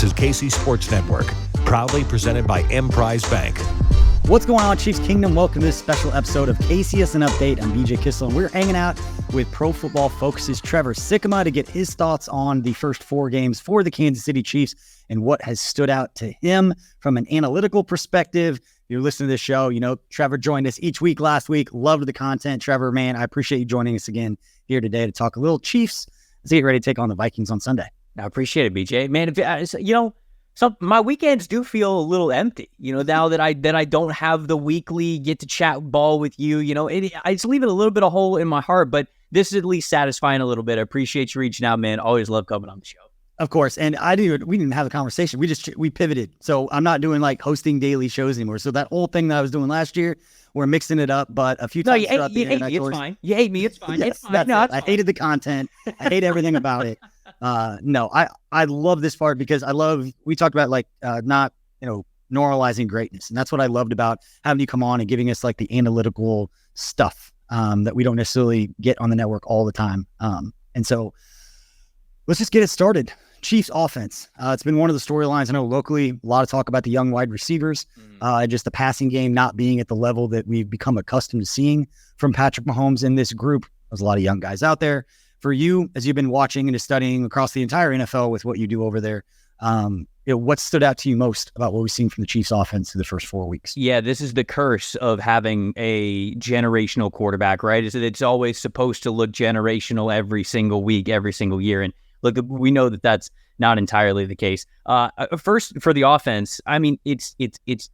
is KC Sports Network, proudly presented by Emprise Bank. What's going on, Chiefs Kingdom? Welcome to this special episode of KCS An Update. I'm BJ Kissel, and we're hanging out with Pro Football Focus's Trevor Sikkema to get his thoughts on the first 4 games for the Kansas City Chiefs and what has stood out to him from an analytical perspective. If you're listening to this show, you know Trevor joined us each week last week. Loved the content. Trevor, man, I appreciate you joining us again here today to talk a little Chiefs. Let's get ready to take on the Vikings on Sunday. I appreciate it, BJ. Man, so my weekends do feel a little empty, now that I don't have the weekly get to chat ball with you, I just leave it a little bit of hole in my heart, but this is at least satisfying a little bit. I appreciate you reaching out, man. Always love coming on the show. Of course. And we didn't have a conversation. We pivoted. So I'm not doing like hosting daily shows anymore. So that whole thing that I was doing last year, we're mixing it up, but a few times you hate me, it's fine. You hate me, it's fine. Yes, it's fine. I hated the content. I hate everything about it. I love this part because we talked about not normalizing greatness. And that's what I loved about having you come on and giving us like the analytical stuff that we don't necessarily get on the network all the time. And so let's just get it started. Chiefs offense. It's been one of the storylines. I know locally, a lot of talk about the young wide receivers, just the passing game not being at the level that we've become accustomed to seeing from Patrick Mahomes in this group. There's a lot of young guys out there. For you, as you've been watching and studying across the entire NFL with what you do over there, what stood out to you most about what we've seen from the Chiefs offense through the first 4 weeks? Yeah, this is the curse of having a generational quarterback, right? It's always supposed to look generational every single week, every single year. And look, we know that that's not entirely the case. First, for the offense, I mean, it's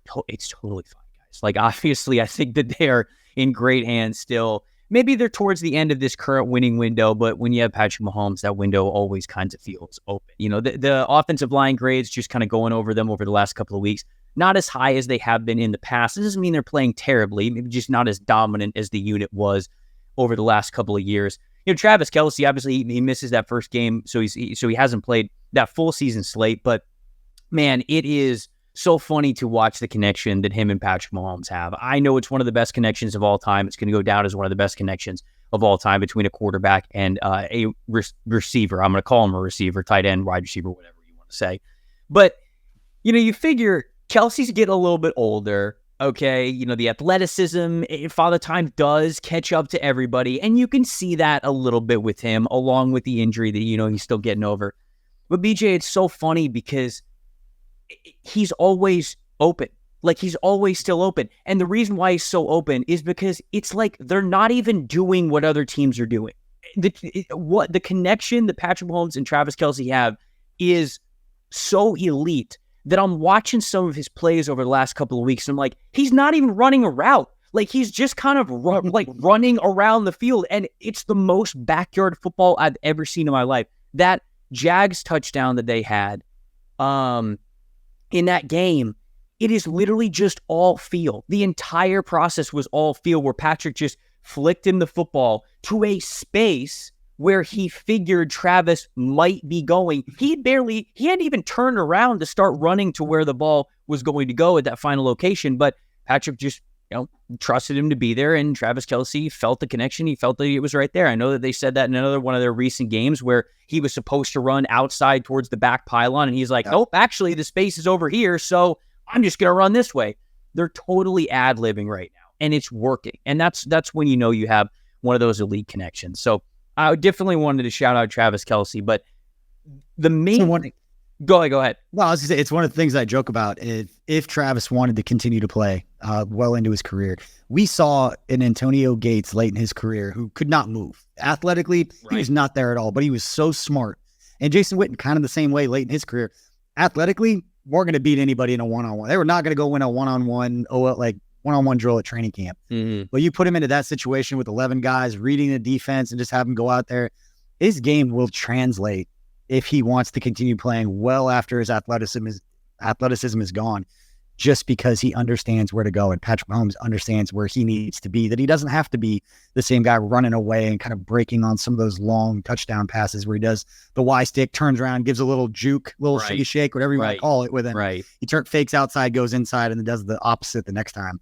totally fine, guys. Like, obviously, I think that they are in great hands still. Maybe they're towards the end of this current winning window, but when you have Patrick Mahomes, that window always kind of feels open. The offensive line grades, just kind of going over them over the last couple of weeks, not as high as they have been in the past. This doesn't mean they're playing terribly, maybe just not as dominant as the unit was over the last couple of years. Travis Kelce, obviously, he misses that first game, so he hasn't played that full season slate. But man, it is so funny to watch the connection that him and Patrick Mahomes have. I know it's one of the best connections of all time. It's going to go down as one of the best connections of all time between a quarterback and a receiver. I'm going to call him a receiver, tight end, wide receiver, whatever you want to say. But you figure Kelce's getting a little bit older. Okay, the athleticism, Father Time does catch up to everybody, and you can see that a little bit with him, along with the injury that, he's still getting over. But BJ, it's so funny because he's always open. Like, he's always still open. And the reason why he's so open is because it's like they're not even doing what other teams are doing. The connection that Patrick Mahomes and Travis Kelce have is so elite that I'm watching some of his plays over the last couple of weeks, and I'm like, he's not even running a route. Like, he's just kind of running around the field, and it's the most backyard football I've ever seen in my life. That Jags touchdown that they had in that game, it is literally just all field. The entire process was all field, where Patrick just flicked him the football to a space where he figured Travis might be going. He hadn't even turned around to start running to where the ball was going to go at that final location. But Patrick just, trusted him to be there, and Travis Kelce felt the connection. He felt that it was right there. I know that they said that in another one of their recent games where he was supposed to run outside towards the back pylon, and he's like, nope, actually the space is over here, so I'm just going to run this way. They're totally ad-libbing right now, and it's working. And that's when you have one of those elite connections. So I definitely wanted to shout out Travis Kelce, but the main thing... Go ahead. Well, I was going to say, it's one of the things I joke about. If Travis wanted to continue to play well into his career, we saw an Antonio Gates late in his career who could not move. Athletically, right. He was not there at all, but he was so smart. And Jason Witten, kind of the same way late in his career. Athletically, weren't going to beat anybody in a one-on-one. They were not going to go win a one-on-one drill at training camp. Mm-hmm. But you put him into that situation with 11 guys, reading the defense, and just have him go out there. His game will translate if he wants to continue playing well after his athleticism is gone, just because he understands where to go. And Patrick Mahomes understands where he needs to be, that he doesn't have to be the same guy running away and kind of breaking on some of those long touchdown passes where he does the Y stick, turns around, gives a little juke, little shake shake, whatever you want to call it with him. Right. He fakes outside, goes inside, and then does the opposite the next time.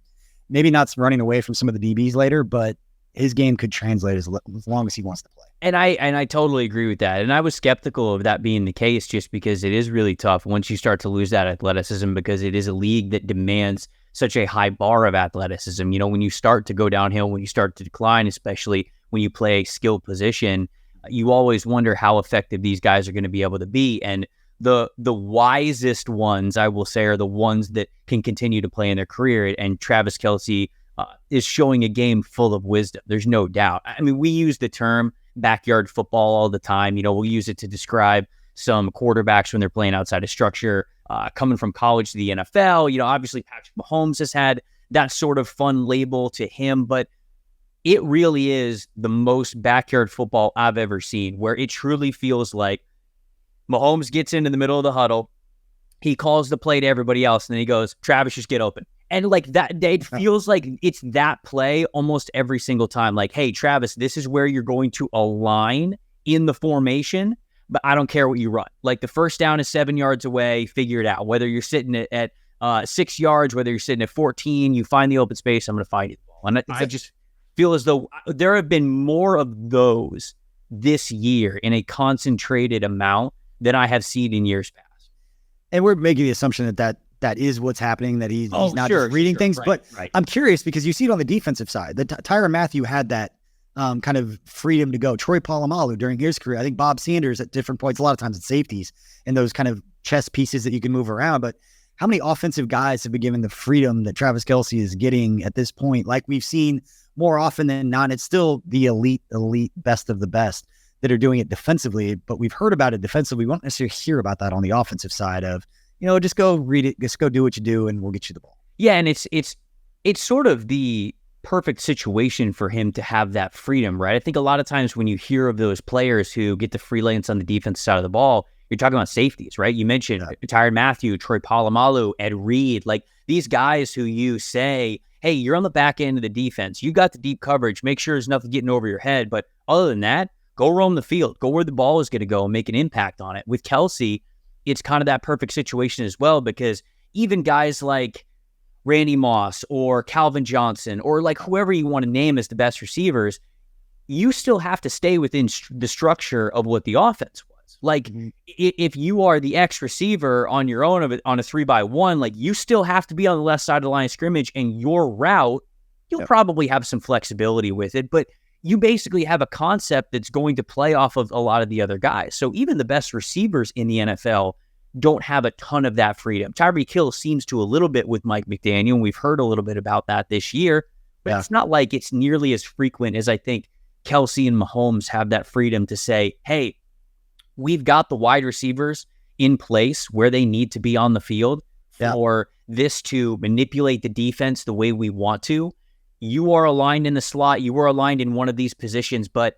Maybe not running away from some of the DBs later, but his game could translate as long as he wants to play. And I totally agree with that. And I was skeptical of that being the case just because it is really tough once you start to lose that athleticism, because it is a league that demands such a high bar of athleticism. When you start to go downhill, when you start to decline, especially when you play a skilled position, you always wonder how effective these guys are going to be able to be. And the wisest ones, I will say, are the ones that can continue to play in their career. And Travis Kelce is showing a game full of wisdom. There's no doubt. I mean, we use the term backyard football all the time. We'll use it to describe some quarterbacks when they're playing outside of structure, coming from college to the NFL. Obviously Patrick Mahomes has had that sort of fun label to him, but it really is the most backyard football I've ever seen, where it truly feels like Mahomes gets into the middle of the huddle, he calls the play to everybody else, and then he goes, Travis, just get open. And like that, it feels like it's that play almost every single time. Like, hey, Travis, this is where you're going to align in the formation, but I don't care what you run. Like the first down is 7 yards away, figure it out. Whether you're sitting at 6 yards, whether you're sitting at 14, you find the open space, I'm going to find you the ball. And I just feel as though there have been more of those this year in a concentrated amount than I have seen in years past. And we're making the assumption that is what's happening, that he's not just reading things. Right, but right. I'm curious because you see it on the defensive side. Tyrann Mathieu had that kind of freedom to go. Troy Polamalu during his career, I think Bob Sanders at different points, a lot of times at safeties and those kind of chess pieces that you can move around. But how many offensive guys have been given the freedom that Travis Kelce is getting at this point? Like we've seen more often than not, it's still the elite best of the best that are doing it defensively, but we've heard about it defensively. We won't necessarily hear about that on the offensive side of, just go read it, just go do what you do, and we'll get you the ball. Yeah, and it's sort of the perfect situation for him to have that freedom, right? I think a lot of times when you hear of those players who get the freelance on the defensive side of the ball, you're talking about safeties, right? You mentioned Tyrann Mathieu, Troy Polamalu, Ed Reed, like these guys who you say, hey, you're on the back end of the defense. You got the deep coverage. Make sure there's nothing getting over your head. But other than that, go roam the field. Go where the ball is going to go and make an impact on it. With Kelce, it's kind of that perfect situation as well, because even guys like Randy Moss or Calvin Johnson or like whoever you want to name as the best receivers, you still have to stay within the structure of what the offense was. Like if you are the X receiver on your own on a 3-by-1, like you still have to be on the left side of the line of scrimmage, and your route, you'll probably have some flexibility with it, but you basically have a concept that's going to play off of a lot of the other guys. So even the best receivers in the NFL don't have a ton of that freedom. Tyreek Hill seems to a little bit with Mike McDaniel, and we've heard a little bit about that this year, but it's not like it's nearly as frequent as I think Kelce and Mahomes have that freedom to say, hey, we've got the wide receivers in place where they need to be on the field for this to manipulate the defense the way we want to. You are aligned in the slot. You are aligned in one of these positions, but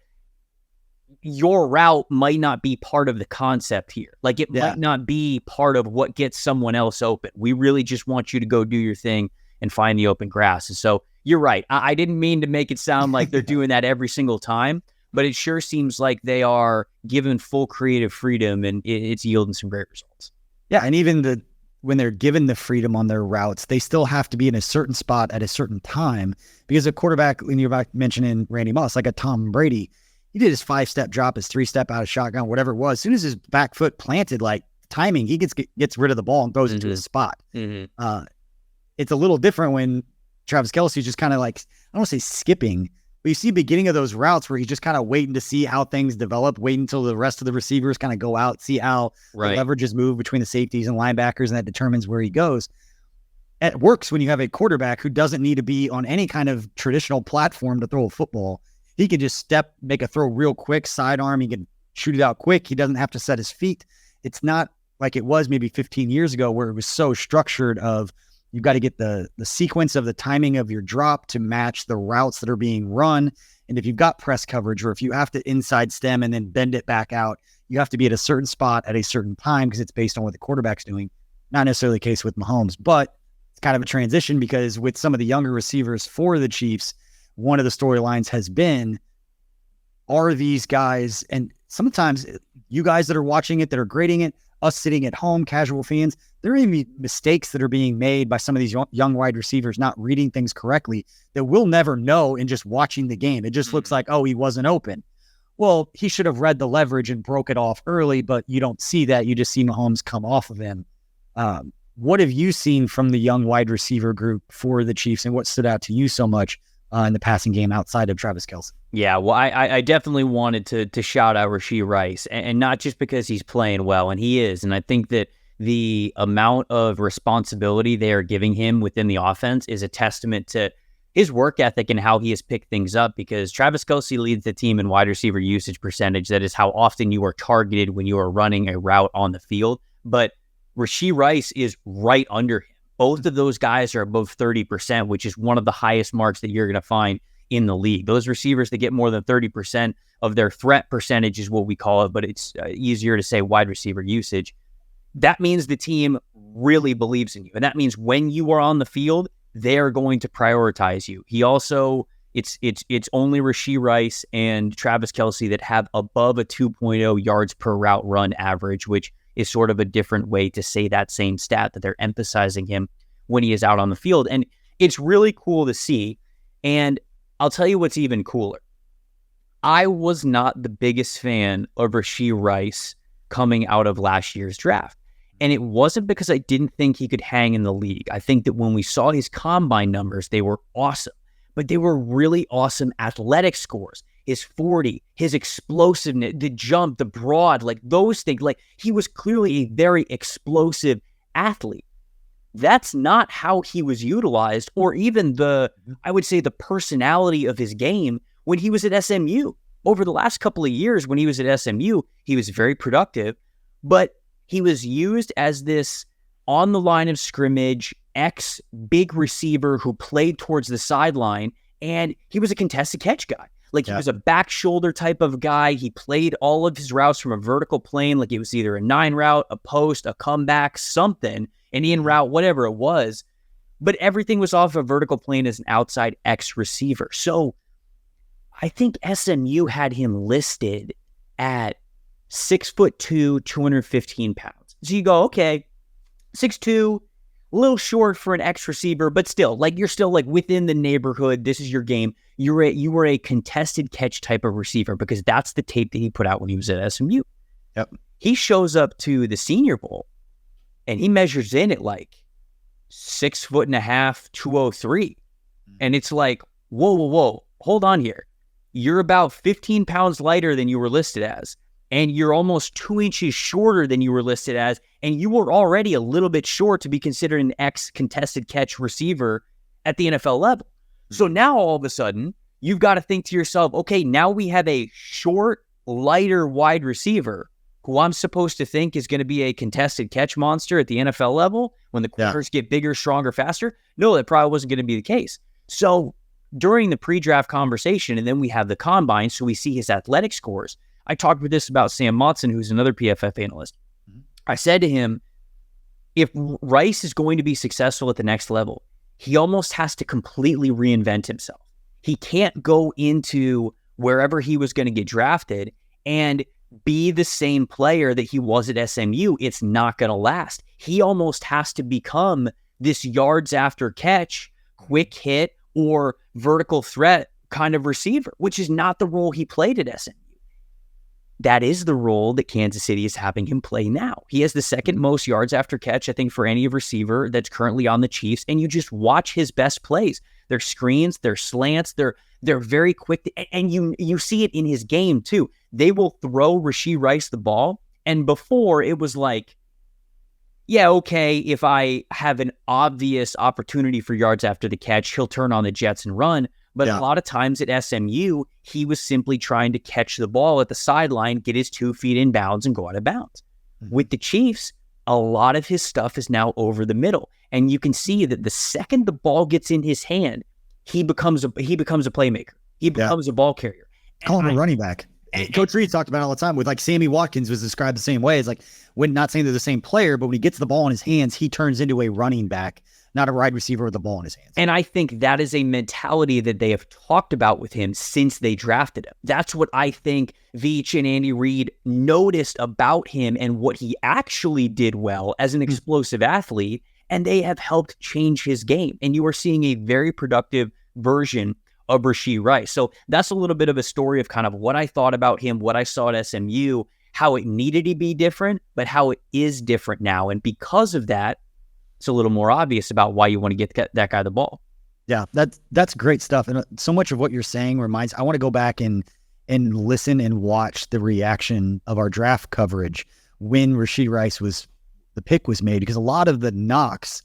your route might not be part of the concept here. Like it might not be part of what gets someone else open. We really just want you to go do your thing and find the open grass. And so you're right. I didn't mean to make it sound like they're doing that every single time, but it sure seems like they are given full creative freedom, and it's yielding some great results. Yeah. And even when they're given the freedom on their routes, they still have to be in a certain spot at a certain time, because a quarterback, when you're mentioning Randy Moss, like a Tom Brady, he did his 5-step drop, his 3-step out of shotgun, whatever it was. As soon as his back foot planted, like timing, he gets rid of the ball and throws into his spot. It's a little different when Travis Kelce is just kind of like, I don't want to say skipping, but you see beginning of those routes where he's just kind of waiting to see how things develop, waiting until the rest of the receivers kind of go out, see how the leverages move between the safeties and linebackers, and that determines where he goes. It works when you have a quarterback who doesn't need to be on any kind of traditional platform to throw a football. He can just make a throw real quick, sidearm. He can shoot it out quick. He doesn't have to set his feet. It's not like it was maybe 15 years ago where it was so structured of you've got to get the sequence of the timing of your drop to match the routes that are being run. And if you've got press coverage, or if you have to inside stem and then bend it back out, you have to be at a certain spot at a certain time because it's based on what the quarterback's doing. Not necessarily the case with Mahomes, but it's kind of a transition because with some of the younger receivers for the Chiefs, one of the storylines has been, are these guys, and sometimes you guys that are watching it, that are grading it, us sitting at home, casual fans, there may be mistakes that are being made by some of these young wide receivers not reading things correctly that we'll never know in just watching the game. It just looks like, oh, he wasn't open. well, he should have read the leverage and broke it off early, but you don't see that. You just see Mahomes come off of him. What have you seen from the young wide receiver group for the Chiefs, and what stood out to you so much in the passing game outside of Travis Kelce? Yeah, well, I definitely wanted to shout out Rashee Rice, and not just because he's playing well, and he is. And I think that the amount of responsibility they are giving him within the offense is a testament to his work ethic and how he has picked things up, because Travis Kelce leads the team in wide receiver usage percentage. That is how often you are targeted when you are running a route on the field. But Rashee Rice is right under him. Both of those guys are above 30%, which is one of the highest marks that you're going to find in the league. Those receivers that get more than 30% of their threat percentage is what we call it, but it's easier to say wide receiver usage. That means the team really believes in you. And that means when you are on the field, they're going to prioritize you. He also, it's only Rashee Rice and Travis Kelce that have above a 2.0 yards per route run average, which is sort of a different way to say that same stat, that they're emphasizing him when he is out on the field. And it's really cool to see. And I'll tell you what's even cooler. I was not the biggest fan of Rashee Rice coming out of last year's draft. And it wasn't because I didn't think he could hang in the league. I think that when we saw his combine numbers, they were awesome. But they were really awesome athletic scores. His 40, his explosiveness, the jump, the broad, like those things. Like, he was clearly a very explosive athlete. That's not how he was utilized, or even I would say the personality of his game when he was at SMU. Over the last couple of years when he was at SMU, he was very productive, but he was used as this on the line of scrimmage, big receiver who played towards the sideline, and he was a contested catch guy. Like, he was a back shoulder type of guy. He played all of his routes from a vertical plane. Like, it was either a 9 route, a post, a comeback, something, an in route, whatever it was. But everything was off a vertical plane as an outside X receiver. So I think SMU had him listed at 6'2", 215 pounds. So you go, okay, 6'2", a little short for an X receiver, but still, like, you're still like within the neighborhood. This is your game. You were a contested catch type of receiver, because that's the tape that he put out when he was at SMU. Yep. He shows up to the Senior Bowl and he measures in at like 6'1.5", 203. And it's like, whoa, hold on here. You're about 15 pounds lighter than you were listed as, and you're almost 2 inches shorter than you were listed as, and you were already a little bit short to be considered an contested catch receiver at the NFL level. So now all of a sudden, you've got to think to yourself, okay, now we have a short, lighter wide receiver who I'm supposed to think is going to be a contested catch monster at the NFL level when the corners get bigger, stronger, faster. No, that probably wasn't going to be the case. So during the pre-draft conversation, and then we have the combine, so we see his athletic scores. I talked with this about Sam Motson, who's another PFF analyst. I said to him, if Rice is going to be successful at the next level, he almost has to completely reinvent himself. He can't go into wherever he was going to get drafted and be the same player that he was at SMU. It's not going to last. He almost has to become this yards after catch, quick hit, or vertical threat kind of receiver, which is not the role he played at SMU. That is the role that Kansas City is having him play now. He has the second most yards after catch, I think, for any receiver that's currently on the Chiefs. And you just watch his best plays. Their screens, their slants, they're very quick. And you see it in his game too. They will throw Rashee Rice the ball. And before, it was like, yeah, okay, if I have an obvious opportunity for yards after the catch, he'll turn on the jets and run. But a lot of times at SMU, he was simply trying to catch the ball at the sideline, get his 2 feet in bounds, and go out of bounds. With the Chiefs, a lot of his stuff is now over the middle. And you can see that the second the ball gets in his hand, he becomes a playmaker. He becomes a ball carrier. Call him a running back. Coach Reed talked about it all the time with, like, Sammy Watkins was described the same way. It's like, when, not saying they're the same player, but when he gets the ball in his hands, he turns into a running back, not a wide receiver with the ball in his hands. And I think that is a mentality that they have talked about with him since they drafted him. That's what I think Veach and Andy Reid noticed about him and what he actually did well as an explosive athlete, and they have helped change his game. And you are seeing a very productive version of Rashee Rice. So that's a little bit of a story of kind of what I thought about him, what I saw at SMU, how it needed to be different, but how it is different now. And because of that, it's a little more obvious about why you want to get that guy the ball. Yeah, that's great stuff. And so much of what you're saying reminds, I want to go back and listen and watch the reaction of our draft coverage when Rashee Rice the pick was made, because a lot of the knocks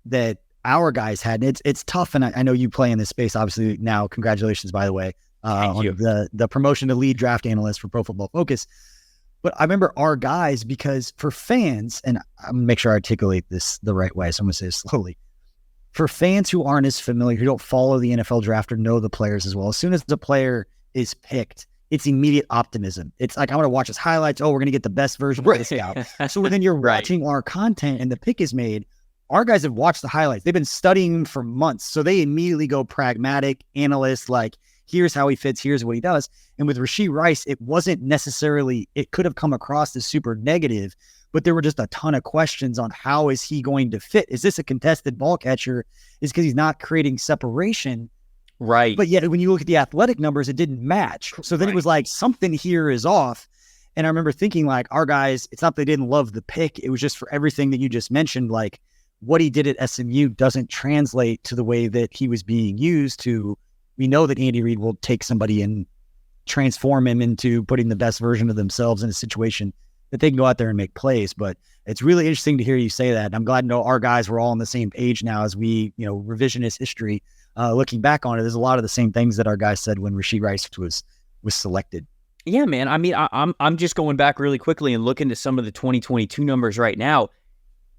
that our guys had, it's tough. And I know you play in this space, obviously now, congratulations, by the way, on the promotion to lead draft analyst for Pro Football Focus. But I remember our guys, because for fans, and I'm going to make sure I articulate this the right way, so I'm going to say it slowly. For fans who aren't as familiar, who don't follow the NFL draft or know the players as well, as soon as the player is picked, it's immediate optimism. It's like, I want to watch his highlights. Oh, we're going to get the best version of this guy. So then you're watching our content and the pick is made. Our guys have watched the highlights. They've been studying for months. So they immediately go pragmatic, analyst, like, here's how he fits, here's what he does. And with Rashee Rice, it wasn't necessarily, it could have come across as super negative, but there were just a ton of questions on how is he going to fit? Is this a contested ball catcher? Is because he's not creating separation. Right. But yet when you look at the athletic numbers, it didn't match. So then it was like, something here is off. And I remember thinking, like, our guys, it's not they didn't love the pick. It was just for everything that you just mentioned, like what he did at SMU doesn't translate to the way that he was being used to. We know that Andy Reid will take somebody and transform him into putting the best version of themselves in a situation that they can go out there and make plays. But it's really interesting to hear you say that. And I'm glad to know our guys were all on the same page now as we, revisionist history, looking back on it. There's a lot of the same things that our guys said when Rashee Rice was selected. Yeah, man. I mean, I'm just going back really quickly and looking at some of the 2022 numbers right now.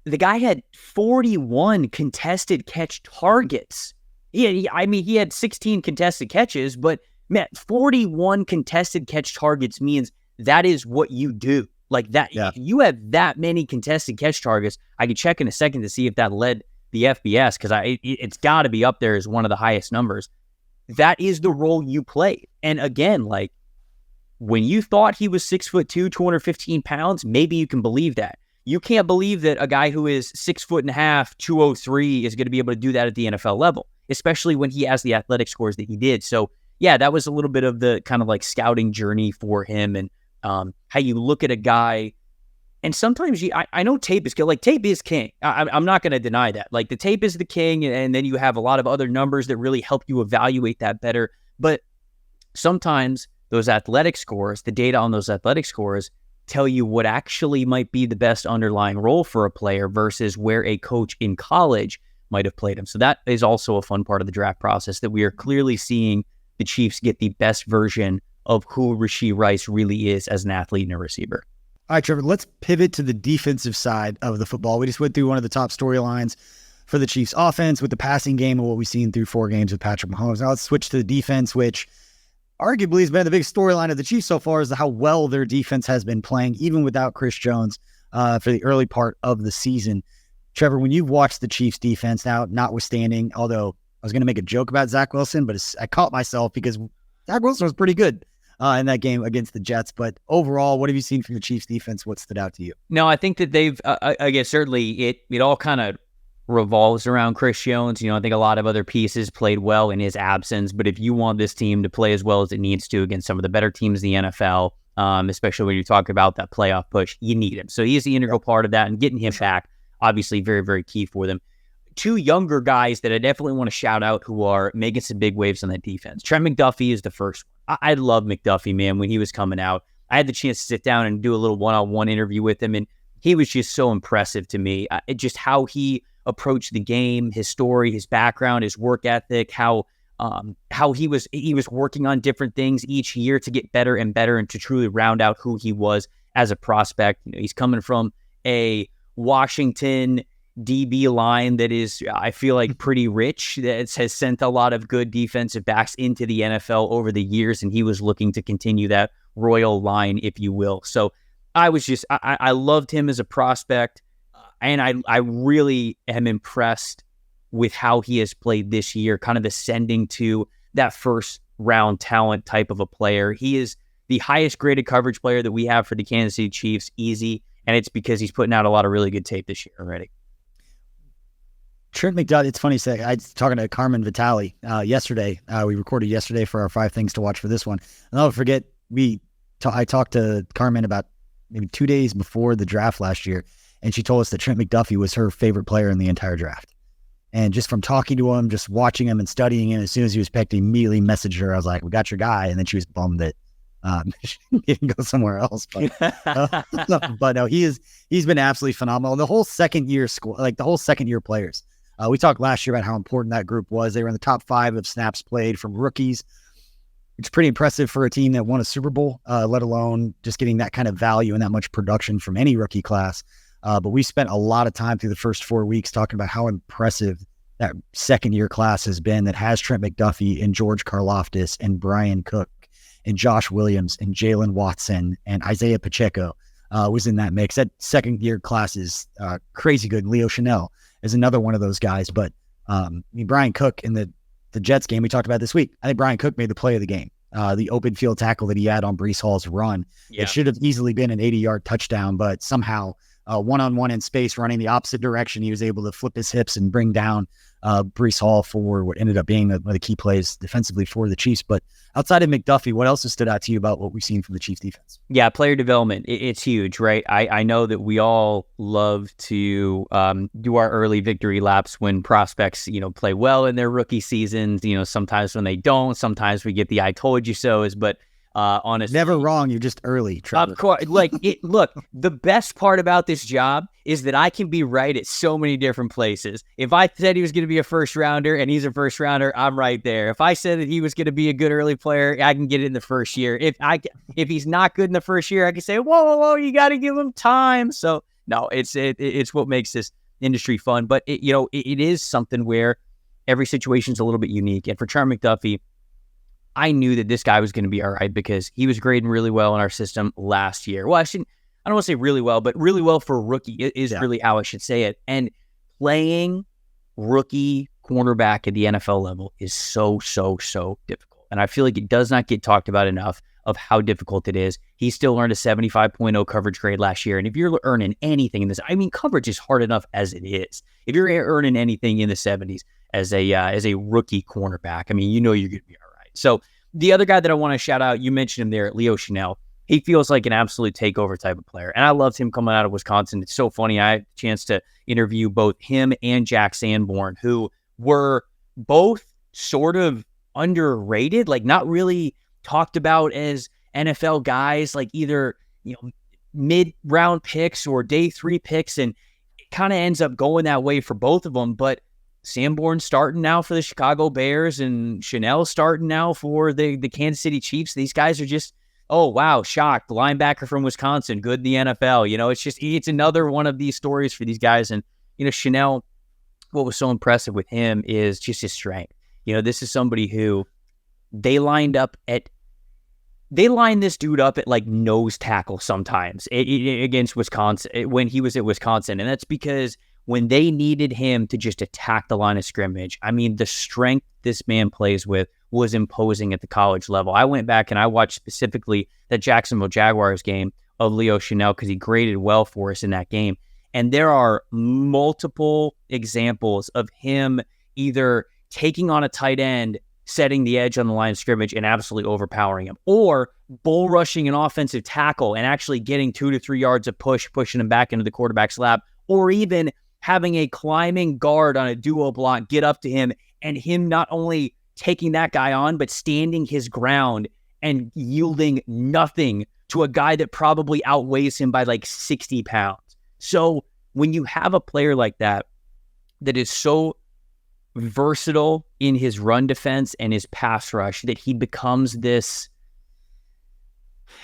The guy had 41 contested catch targets. He had 16 contested catches, but man, 41 contested catch targets means that is what you do. Like that, If you have that many contested catch targets, I could check in a second to see if that led the FBS, because it's got to be up there as one of the highest numbers. That is the role you played. And again, like when you thought he was 6'2", 215 pounds, maybe you can believe that. You can't believe that a guy who is 6'1.5", 203 is going to be able to do that at the NFL level, especially when he has the athletic scores that he did. So yeah, that was a little bit of the kind of like scouting journey for him, and how you look at a guy. And sometimes I know tape is like tape is king. I'm not going to deny that. Like the tape is the king, and then you have a lot of other numbers that really help you evaluate that better. But sometimes those athletic scores, the data on those athletic scores, tell you what actually might be the best underlying role for a player versus where a coach in college might have played him. So that is also a fun part of the draft process, that we are clearly seeing the Chiefs get the best version of who Rashee Rice really is as an athlete and a receiver. All right, Trevor, let's pivot to the defensive side of the football. We just went through one of the top storylines for the Chiefs offense with the passing game and what we've seen through 4 games with Patrick Mahomes. Now let's switch to the defense, which arguably has been the biggest storyline of the Chiefs so far, is how well their defense has been playing, even without Chris Jones for the early part of the season. Trevor, when you've watched the Chiefs defense now, notwithstanding, although I was going to make a joke about Zach Wilson, but I caught myself because Zach Wilson was pretty good in that game against the Jets. But overall, what have you seen from the Chiefs defense? What stood out to you? No, I think that they've, I guess certainly it all kind of revolves around Chris Jones. I think a lot of other pieces played well in his absence, but if you want this team to play as well as it needs to against some of the better teams in the NFL, especially when you talk about that playoff push, you need him. So he's the integral part of that, and getting him back, obviously very, very key for them. 2 younger guys that I definitely want to shout out who are making some big waves on that defense. Trent McDuffie is the first one. I love McDuffie, man. When he was coming out, I had the chance to sit down and do a little one-on-one interview with him, and he was just so impressive to me. Just how he approached the game, his story, his background, his work ethic, how he was working on different things each year to get better and better and to truly round out who he was as a prospect. He's coming from a Washington DB line that is, I feel like, pretty rich, that has sent a lot of good defensive backs into the NFL over the years, and he was looking to continue that royal line, if you will. So I loved him as a prospect, and I really am impressed with how he has played this year, kind of ascending to that first round talent type of a player. He is the highest graded coverage player that we have for the Kansas City Chiefs, easy, and it's because he's putting out a lot of really good tape this year already. Trent McDuffie, it's funny to say, I was talking to Carmen Vitale yesterday. We recorded yesterday for our 5 things to watch for this one. And I'll forget, I talked to Carmen about maybe 2 days before the draft last year, and she told us that Trent McDuffie was her favorite player in the entire draft. And just from talking to him, just watching him and studying him, as soon as he was picked, he immediately messaged her. I was like, we got your guy. And then she was bummed that he didn't go somewhere else. But no, he's been absolutely phenomenal. The whole second year players. We talked last year about how important that group was. They were in the top 5 of snaps played from rookies. It's pretty impressive for a team that won a Super Bowl, let alone just getting that kind of value and that much production from any rookie class. But we spent a lot of time through the first 4 weeks talking about how impressive that second year class has been, that has Trent McDuffie and George Karlaftis and Brian Cook and Josh Williams and Jalen Watson and Isaiah Pacheco was in that mix. That second year class is crazy good. Leo Chanel is another one of those guys. But Brian Cook in the Jets game we talked about this week, I think Brian Cook made the play of the game. The open field tackle that he had on Breece Hall's run. Yeah. It should have easily been an 80-yard touchdown, but somehow one-on-one in space running the opposite direction, he was able to flip his hips and bring down Breece Hall for what ended up being one of the key plays defensively for the Chiefs. But outside of McDuffie, what else has stood out to you about what we've seen from the Chiefs defense? Yeah, player development. It's huge, right? I know that we all love to do our early victory laps when prospects, play well in their rookie seasons. Sometimes when they don't, sometimes we get the I told you so's, but honestly, never wrong. You're just early, Trevor. Of course. Look, the best part about this job is that I can be right at so many different places. If I said he was going to be a first rounder and he's a first rounder, I'm right there. If I said that he was going to be a good early player, I can get it in the first year. If he's not good in the first year, I can say, whoa, you got to give him time. So no, it's what makes this industry fun. But it is something where every situation's a little bit unique. And for Trent McDuffie, I knew that this guy was going to be all right because he was grading really well in our system last year. Well, I don't want to say really well, but really well for a rookie is really how I should say it. And playing rookie cornerback at the NFL level is so difficult. And I feel like it does not get talked about enough of how difficult it is. He still earned a 75.0 coverage grade last year. And if you're earning anything in this, coverage is hard enough as it is. If you're earning anything in the 70s as a rookie cornerback, you're going to be all right. So the other guy that I want to shout out, you mentioned him there, Leo Chanel. He feels like an absolute takeover type of player. And I loved him coming out of Wisconsin. It's so funny. I had a chance to interview both him and Jack Sanborn, who were both sort of underrated, like not really talked about as NFL guys, like either, mid-round picks or day 3 picks. And it kind of ends up going that way for both of them. But Sanborn starting now for the Chicago Bears and Chanel starting now for the Kansas City Chiefs. These guys are just, oh, wow, shocked. Linebacker from Wisconsin, good in the NFL. It's another one of these stories for these guys. And, Chanel, what was so impressive with him is just his strength. This is somebody who they lined this dude up at like nose tackle sometimes against Wisconsin when he was at Wisconsin. And that's because when they needed him to just attack the line of scrimmage, the strength this man plays with was imposing at the college level. I went back and I watched specifically that Jacksonville Jaguars game of Leo Chanel because he graded well for us in that game. And there are multiple examples of him either taking on a tight end, setting the edge on the line of scrimmage and absolutely overpowering him, or bull rushing an offensive tackle and actually getting 2 to 3 yards of pushing him back into the quarterback's lap, or even having a climbing guard on a duo block get up to him and him not only taking that guy on, but standing his ground and yielding nothing to a guy that probably outweighs him by like 60 pounds. So when you have a player like that is so versatile in his run defense and his pass rush that he becomes this,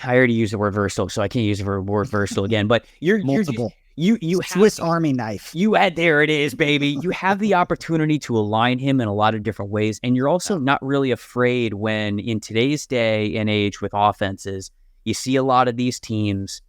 I already used the word versatile, so I can't use the word versatile again, but you're multiple. You Swiss Army knife. There it is, baby. You have the opportunity to align him in a lot of different ways, and you're also not really afraid when in today's day and age with offenses, you see a lot of these teams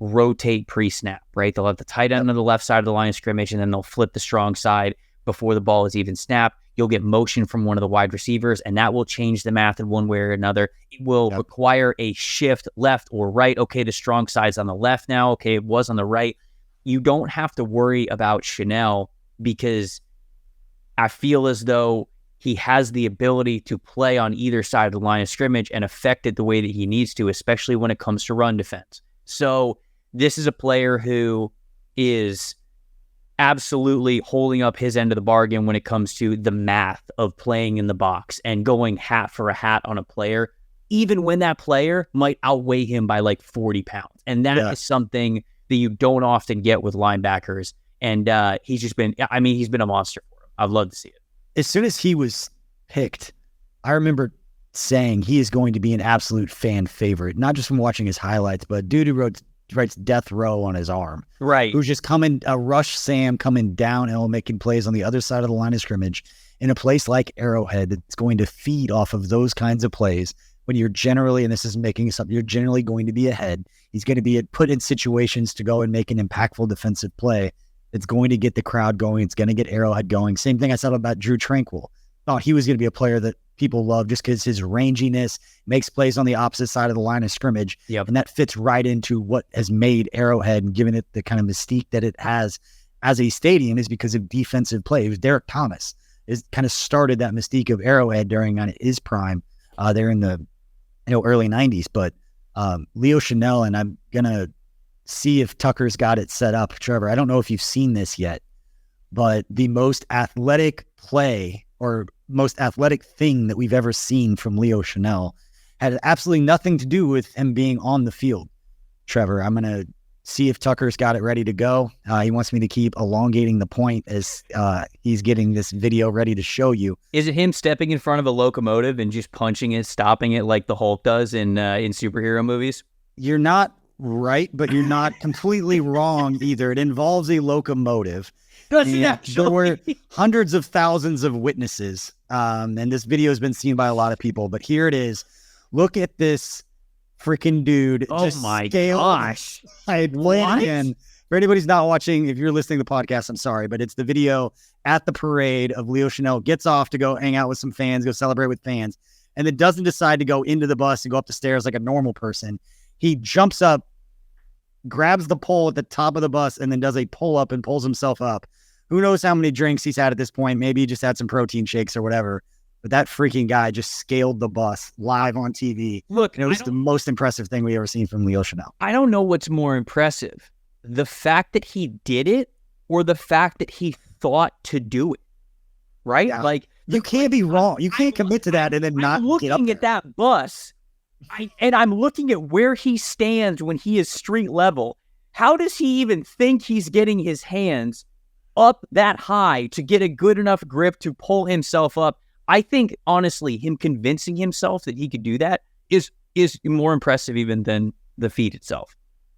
rotate pre-snap, right? They'll have the tight end on the left side of the line of scrimmage, and then they'll flip the strong side before the ball is even snapped. You'll get motion from one of the wide receivers, and that will change the math in one way or another. It will require a shift left or right. Okay, the strong side's on the left now. Okay, it was on the right. You don't have to worry about Chanel because I feel as though he has the ability to play on either side of the line of scrimmage and affect it the way that he needs to, especially when it comes to run defense. So this is a player who is absolutely holding up his end of the bargain when it comes to the math of playing in the box and going hat for a hat on a player, even when that player might outweigh him by like 40 pounds. And that is something that you don't often get with linebackers. And he's been a monster for him. I'd love to see it. As soon as he was picked, I remember saying he is going to be an absolute fan favorite, not just from watching his highlights, but dude who writes death row on his arm. Right. Who's just coming, a rush Sam coming downhill, making plays on the other side of the line of scrimmage in a place like Arrowhead that's going to feed off of those kinds of plays when you're generally, and this is making something, you're generally going to be ahead. He's going to be put in situations to go and make an impactful defensive play. It's going to get the crowd going. It's going to get Arrowhead going. Same thing I said about Drew Tranquil. Thought he was going to be a player that people love just because his ranginess, makes plays on the opposite side of the line of scrimmage. Yep. And that fits right into what has made Arrowhead and given it the kind of mystique that it has as a stadium is because of defensive play. It was Derek Thomas is kind of started that mystique of Arrowhead during his prime there in the early 90s. But Leo Chanel, and I'm going to see if Tucker's got it set up. Trevor, I don't know if you've seen this yet, but the most athletic play or most athletic thing that we've ever seen from Leo Chanel had absolutely nothing to do with him being on the field. Trevor, I'm going to see if Tucker's got it ready to go. He wants me to keep elongating the point as he's getting this video ready to show you. Is it him stepping in front of a locomotive and just punching it, stopping it like the Hulk does in superhero movies? You're not right, but you're not completely wrong either. It involves a locomotive. There were hundreds of thousands of witnesses, and this video has been seen by a lot of people, but here it is. Look at this freaking dude. Oh my gosh. I play it again. For anybody who's not watching, if you're listening to the podcast, I'm sorry, but it's the video at the parade of Leo Chanel gets off to go hang out with some fans, go celebrate with fans, and then doesn't decide to go into the bus and go up the stairs like a normal person. He jumps up, grabs the pole at the top of the bus, and then does a pull-up and pulls himself up. Who knows how many drinks he's had at this point? Maybe he just had some protein shakes or whatever. But that freaking guy just scaled the bus live on TV. Look, it was the most impressive thing we ever seen from Leo Chanel. I don't know what's more impressive, the fact that he did it or the fact that he thought to do it, right? Yeah. Like you can't be wrong. You can't commit to that and then not get up looking there. at that bus. I'm looking at where he stands when he is street level. How does he even think he's getting his hands up that high to get a good enough grip to pull himself up? I think, honestly, him convincing himself that he could do that is more impressive even than the feat itself.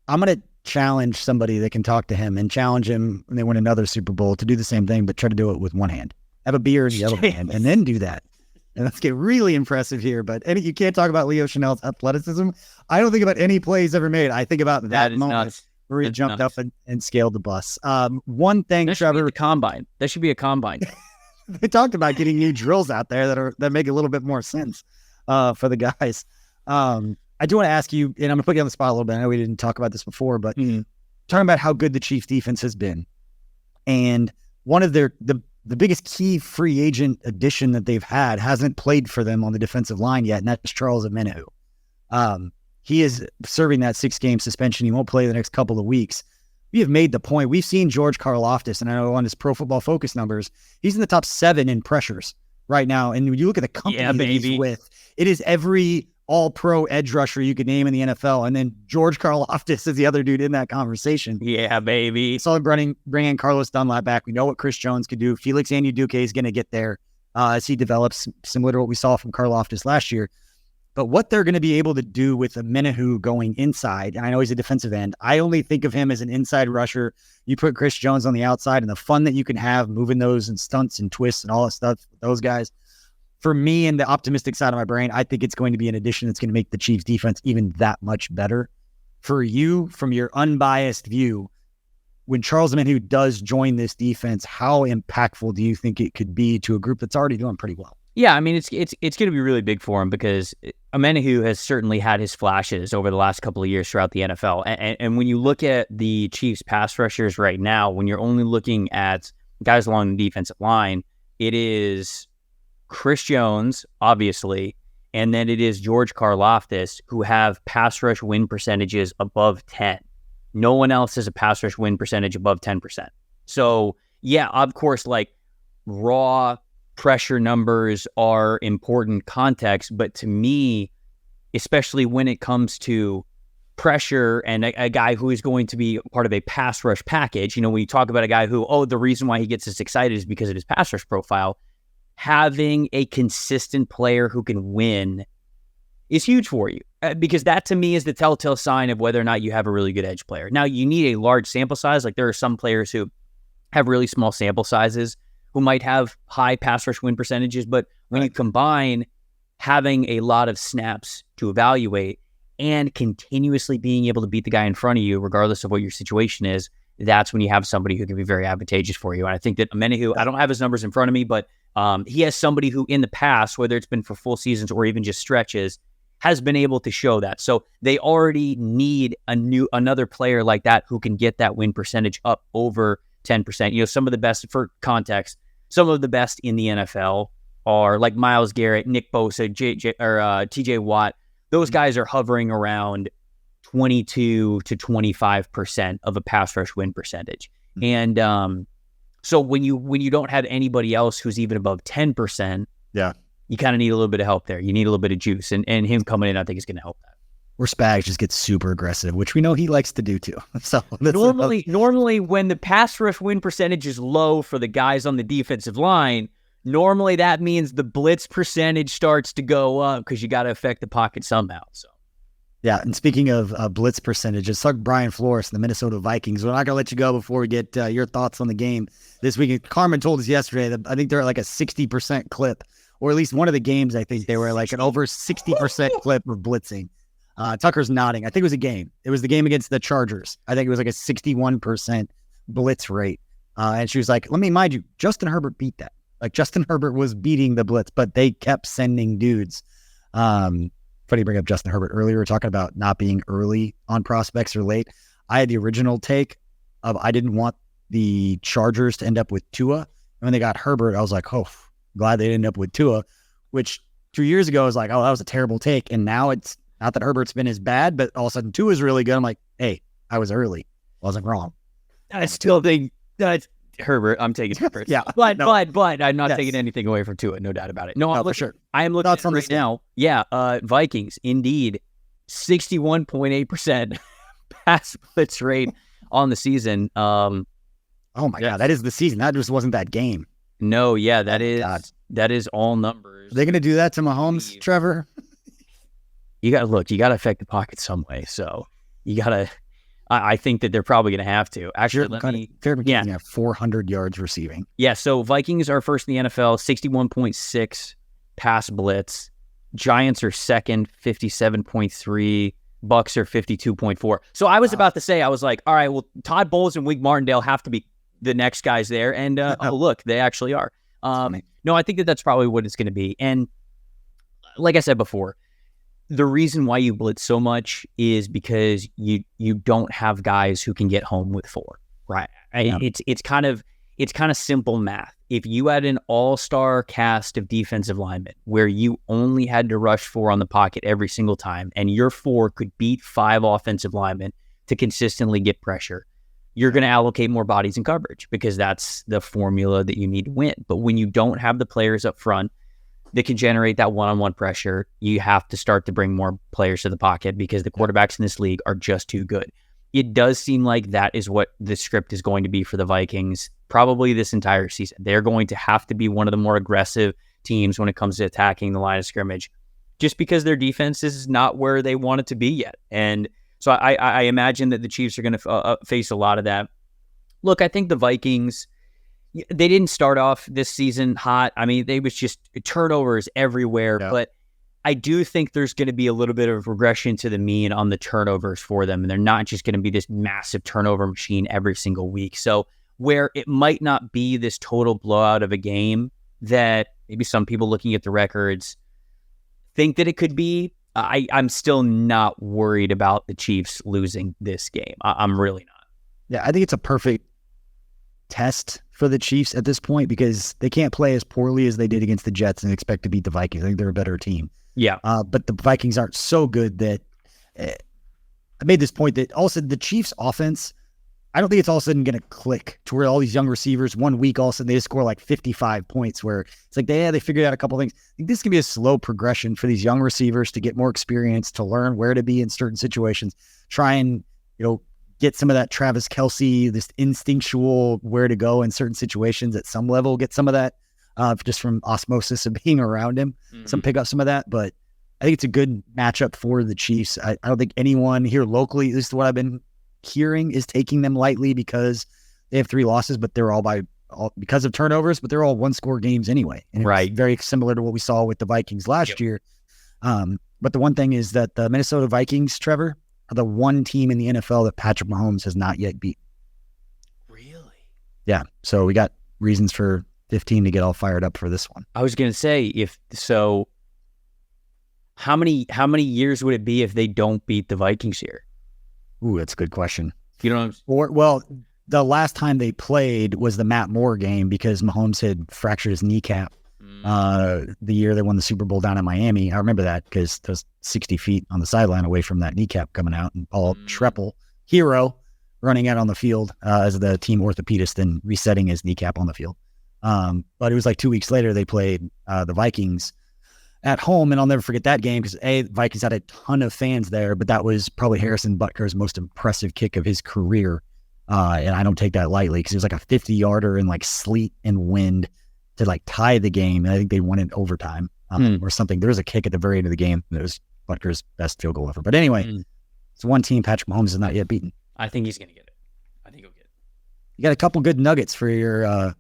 I'm going to challenge somebody that can talk to him and challenge him when they win another Super Bowl to do the same thing, but try to do it with one hand. Have a beer in the other hand and then do that. And let's get really impressive here. But you can't talk about Leo Chanel's athleticism. I don't think about any plays ever made. I think about that moment nuts. where he jumped up and scaled the bus. One thing, That Trevor, should be the combine. That should be a combine. they talked about getting new drills out there that make a little bit more sense for the guys. I do want to ask you, and I'm going to put you on the spot a little bit. I know we didn't talk about this before, but talking about how good the Chiefs defense has been. And one of the biggest key free agent addition that they've had hasn't played for them on the defensive line yet, and that's Charles Omenihu. He is serving that 6-game suspension. He won't play the next couple of weeks. We have made the point. We've seen George Karlaftis, and I know on his Pro Football Focus numbers, he's in the top 7 in pressures right now. And when you look at the company that he's with, it is every all-pro edge rusher you could name in the NFL. And then George Karlaftis is the other dude in that conversation. Yeah, baby. So bringing Carlos Dunlap back. We know what Chris Jones could do. Felix Anudike is going to get there as he develops, similar to what we saw from Karlaftis last year. But what they're going to be able to do with Omenihu going inside, and I know he's a defensive end, I only think of him as an inside rusher. You put Chris Jones on the outside and the fun that you can have moving those and stunts and twists and all that stuff with those guys. For me and the optimistic side of my brain, I think it's going to be an addition that's going to make the Chiefs defense even that much better. For you, from your unbiased view, when Charles Omenihu does join this defense, how impactful do you think it could be to a group that's already doing pretty well? Yeah, I mean, it's going to be really big for him because Omenihu has certainly had his flashes over the last couple of years throughout the NFL. And when you look at the Chiefs pass rushers right now, when you're only looking at guys along the defensive line, it is Chris Jones, obviously, and then it is George Karlaftis, who have pass rush win percentages above 10. No one else has a pass rush win percentage above 10%. So, yeah, of course, like raw pressure numbers are important context, but to me, especially when it comes to pressure and a guy who is going to be part of a pass rush package, when you talk about a guy who, the reason why he gets us excited is because of his pass rush profile, having a consistent player who can win is huge for you, because that to me is the telltale sign of whether or not you have a really good edge player. Now, you need a large sample size. Like there are some players who have really small sample sizes who might have high pass rush win percentages, but when you combine having a lot of snaps to evaluate and continuously being able to beat the guy in front of you, regardless of what your situation is, that's when you have somebody who can be very advantageous for you. And I think that Menahu, I don't have his numbers in front of me, but he has somebody who in the past, whether it's been for full seasons or even just stretches, has been able to show that. So they already need another player like that who can get that win percentage up over 10%. Some of the best, for context, some of the best in the NFL are like Myles Garrett, Nick Bosa, TJ Watt. Those guys are hovering around 22 to 25% of a pass rush win percentage. And so when you don't have anybody else who's even above 10%, you kind of need a little bit of help there. You need a little bit of juice, and him coming in, I think, is going to help that. Or Spags just gets super aggressive, which we know he likes to do too. So normally when the pass rush win percentage is low for the guys on the defensive line, normally that means the blitz percentage starts to go up because you got to affect the pocket somehow. So. Yeah, and speaking of blitz percentages, talk Brian Flores and the Minnesota Vikings. We're not going to let you go before we get your thoughts on the game this week. Carmen told us yesterday that I think they're at like a 60% clip, or at least one of the games, I think they were like an over 60% clip of blitzing. Tucker's nodding. I think it was a game. It was the game against the Chargers. I think it was like a 61% blitz rate. And she was like, let me mind you, Justin Herbert beat that. Like Justin Herbert was beating the blitz, but they kept sending dudes. Funny to bring up Justin Herbert earlier. We were talking about not being early on prospects or late. I had the original take of I didn't want the Chargers to end up with Tua. And when they got Herbert, I was like, glad they didn't end up with Tua, which 2 years ago I was like, that was a terrible take. And now it's not that Herbert's been as bad, but all of a sudden Tua's really good. I'm like, hey, I was early. Wasn't wrong. I still think that's Herbert. I'm taking Herbert. Yeah. But I'm not taking anything away from Tua. No doubt about it. No, for sure. I am looking at it right now. Yeah. Vikings, indeed, 61.8% pass blitz rate on the season. Oh my God. That is the season. That just wasn't that game. No. Yeah. That is all numbers. Are they going to do that to Mahomes, Trevor? You got to affect the pocket some way. So you got to, I think that they're probably going to have to. Actually, have 400 yards receiving. Yeah. So Vikings are first in the NFL, 61.6 pass blitz. Giants are second, 57.3. Bucks are 52.4. So I was about to say, I was like, all right, well, Todd Bowles and Wink Martindale have to be the next guys there. And look, they actually are. No, I think that's probably what it's going to be. And like I said before, the reason why you blitz so much is because you don't have guys who can get home with 4, right? Yeah. It's kind of simple math. If you had an all-star cast of defensive linemen where you only had to rush 4 on the pocket every single time, and your 4 could beat 5 offensive linemen to consistently get pressure, you're going to allocate more bodies in coverage because that's the formula that you need to win. But when you don't have the players up front that can generate that one-on-one pressure, you have to start to bring more players to the pocket because the quarterbacks in this league are just too good. It does seem like that is what the script is going to be for the Vikings probably this entire season. They're going to have to be one of the more aggressive teams when it comes to attacking the line of scrimmage just because their defense is not where they want it to be yet. And so I imagine that the Chiefs are going to face a lot of that. Look, I think the Vikings, they didn't start off this season hot. I mean, they was just turnovers everywhere, but I do think there's going to be a little bit of regression to the mean on the turnovers for them. And they're not just going to be this massive turnover machine every single week. So where it might not be this total blowout of a game that maybe some people looking at the records think that it could be, I'm still not worried about the Chiefs losing this game. I'm really not. Yeah, I think it's a perfect test for the Chiefs at this point because they can't play as poorly as they did against the Jets and expect to beat the Vikings. I think they're a better team. Yeah. But the Vikings aren't so good that I made this point that also the Chiefs offense, I don't think it's all of a sudden going to click to where all these young receivers, 1 week, all of a sudden they just score like 55 points where it's like, they figured out a couple things. I think this can be a slow progression for these young receivers to get more experience, to learn where to be in certain situations, try and, get some of that Travis Kelce, this instinctual where to go in certain situations at some level, get some of that just from osmosis of being around him, some pick up some of that. But I think it's a good matchup for the Chiefs. I don't think anyone here locally, at least what I've been hearing, is taking them lightly because they have 3 losses, but they're all because of turnovers, but they're all 1-score games anyway. And it's very similar to what we saw with the Vikings last year. But the one thing is that the Minnesota Vikings, Trevor, are the one team in the NFL that Patrick Mahomes has not yet beat. Really? Yeah. So we got reasons for 15 to get all fired up for this one. I was going to say, how many years would it be if they don't beat the Vikings here? Ooh, that's a good question. You know, well, the last time they played was the Matt Moore game because Mahomes had fractured his kneecap the year they won the Super Bowl down in Miami. I remember that because there was 60 feet on the sideline away from that kneecap coming out, and Paul Schreppel, hero, running out on the field as the team orthopedist and resetting his kneecap on the field. But it was like 2 weeks later they played the Vikings at home, and I'll never forget that game because the Vikings had a ton of fans there, but that was probably Harrison Butker's most impressive kick of his career. And I don't take that lightly because it was like a 50-yarder in like sleet and wind to like tie the game. And I think they won in overtime or something. There was a kick at the very end of the game. It was Butker's best field goal ever. But anyway, it's one team Patrick Mahomes has not yet beaten. I think he's going to get it. I think he'll get it. You got a couple good nuggets for your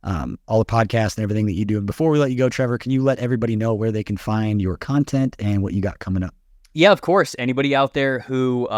all the podcasts and everything that you do. And before we let you go, Trevor, can you let everybody know where they can find your content and what you got coming up? Yeah, of course. Anybody out there who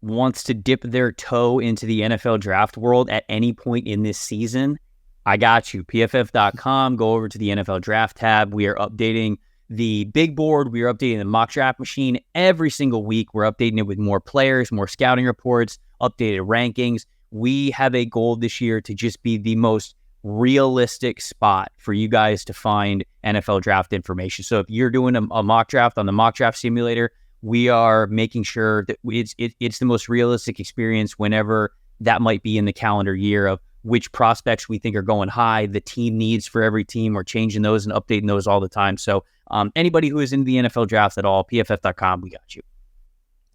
wants to dip their toe into the NFL draft world at any point in this season, I got you. PFF.com. Go over to the NFL draft tab. We are updating the big board. We are updating the mock draft machine every single week. We're updating it with more players, more scouting reports, updated rankings. We have a goal this year to just be the most realistic spot for you guys to find NFL draft information. So if you're doing a mock draft on the mock draft simulator, we are making sure that it's the most realistic experience whenever that might be in the calendar year of which prospects we think are going high, the team needs for every team. We're changing those and updating those all the time. So anybody who is in the NFL draft at all, PFF.com, we got you.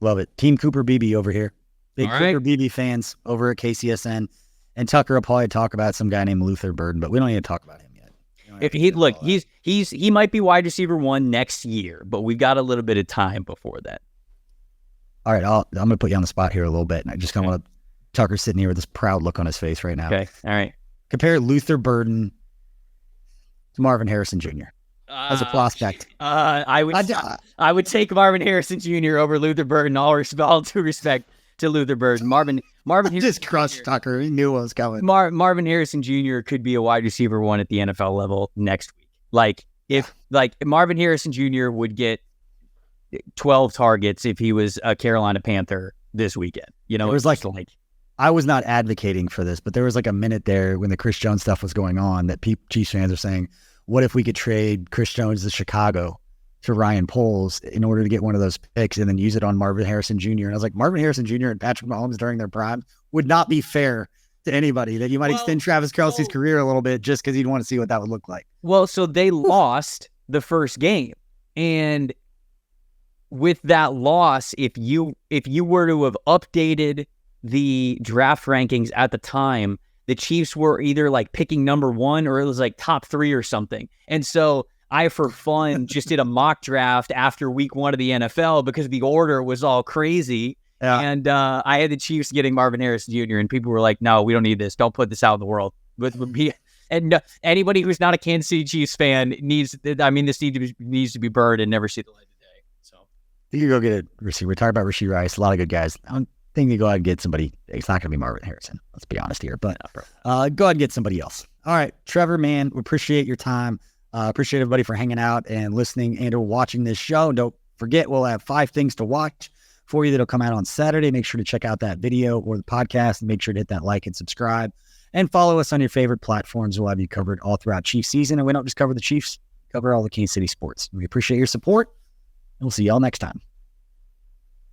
Love it. Team Cooper BB over here. Big all Cooper right. BB fans over at KCSN. And Tucker will probably talk about some guy named Luther Burden, but we don't need to talk about him yet. If he might be wide receiver 1 next year, but we've got a little bit of time before that. All right, I'm going to put you on the spot here a little bit, and I just kind of want to. Tucker sitting here with this proud look on his face right now. Okay, all right. Compare Luther Burden to Marvin Harrison Jr. as a prospect. I would take Marvin Harrison Jr. over Luther Burden. All due respect to Luther Burden. Marvin Harrison just crushed Jr. Tucker. He knew what was coming. Marvin Harrison Jr. could be a wide receiver 1 at the NFL level next week. If Marvin Harrison Jr. would get 12 targets if he was a Carolina Panther this weekend. You know, it was like I was not advocating for this, but there was like a minute there when the Chris Jones stuff was going on that Chiefs fans are saying, what if we could trade Chris Jones to Chicago to Ryan Poles in order to get one of those picks and then use it on Marvin Harrison Jr.? And I was like, Marvin Harrison Jr. and Patrick Mahomes during their prime would not be fair to anybody, that you might extend Travis Kelce's career a little bit just because you'd want to see what that would look like. Well, so they lost the first game. And with that loss, if you were to have updated the draft rankings at the time, the Chiefs were either like picking number 1 or it was like top 3 or something. And so I, for fun, just did a mock draft after week 1 of the NFL because the order was all crazy. Yeah. And I had the Chiefs getting Marvin Harrison Jr. and people were like, no, we don't need this. Don't put this out in the world. And anybody who's not a Kansas City Chiefs fan needs to be burned and never see the light of day. So you could go get a receiver. We're talking about Rashee Rice, a lot of good guys. I think you go out and get somebody. It's not going to be Marvin Harrison. Let's be honest here, but go ahead and get somebody else. All right, Trevor, man, we appreciate your time. Appreciate everybody for hanging out and listening and or watching this show. Don't forget, we'll have 5 things to watch for you that'll come out on Saturday. Make sure to check out that video or the podcast and make sure to hit that like and subscribe. And follow us on your favorite platforms. We'll have you covered all throughout Chiefs season. And we don't just cover the Chiefs, cover all the Kansas City sports. We appreciate your support, and we'll see y'all next time.